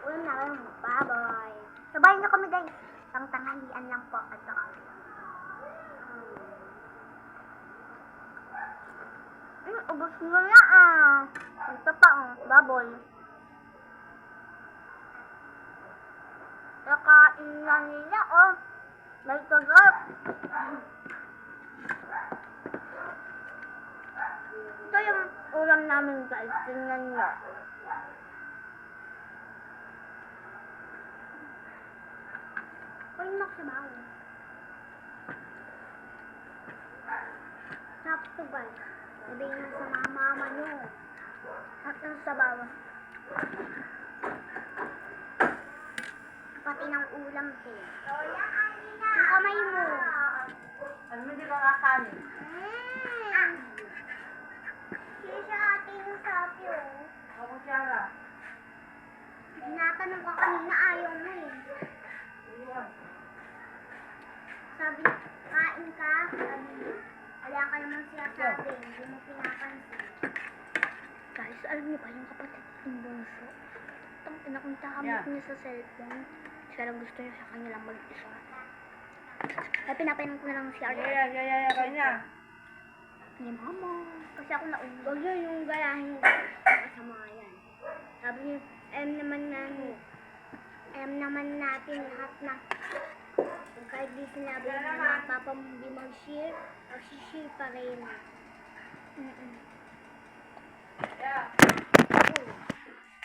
Ulam namin baboy. Sabay na kami guys. Pang tanghalian lang po. At saka. Ubos mo na ah. Ito pa baboy. Nakain na nila May sarap. Ito yung ulam namin guys. Tingnan nyo. Pag nakasabaw. Sarap to guys. Sabi nga sa mama nyo. Sarap ng sabaw. Pati ng ulam din. Yung kamay mo. Ano mo di ba kakanin? Siya ate yung sabi Ako siya la. Tinatanong ko kanina ayaw mo Sabi, kain ka. Sabi, wala ka naman siya sabi. Hindi mo pinapansin. Guys, alam niyo ba yung kapatid ng bunso? Itong pinakuntakamit niya sa cellphone. Siya lang gusto niya sa kanya lang mag-isa. Kaya pinapainom ko na lang siya. Kanya. Ni mama. Kasi ako naubag yun yung galahin ko. Kasama yan. Sabi niya, naman natin lahat na kahit di sinabi na papa mo di mag-share, mag-share pa rin.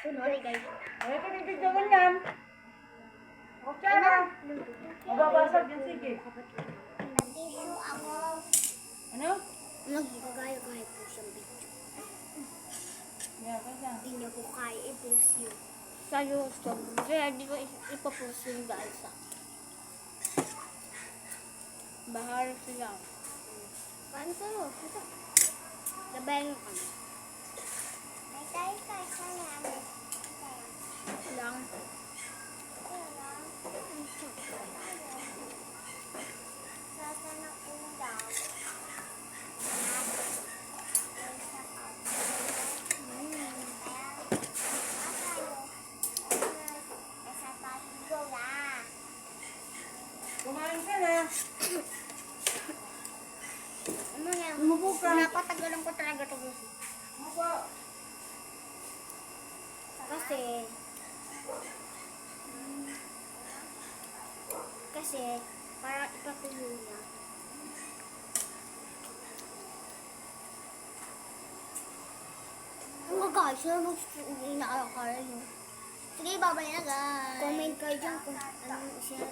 Sorry guys. Ay, pinipidyo ganyan. Ako siya la. Mababasag yan, sige. Nag-tissue ako. Ano? Nag-gaya-gaya po siyang video. Kanya. Hindi niya po kaya i-post yun. Sa YouTube. Kaya di ko ipapost yun guys. Bahar sila. Kain kayo. Ito. Labayan mo kami. May tayo kayo sa namin. Lang. Kumain ka na. Ano yan? Umupo ka. Napatagalan ko talaga ito. Umupo. Kasi parang ipatuyo niya. Oh guys, ano inaakala nyo? Sige, babay na guys. Comment kayo dyan kung ano siya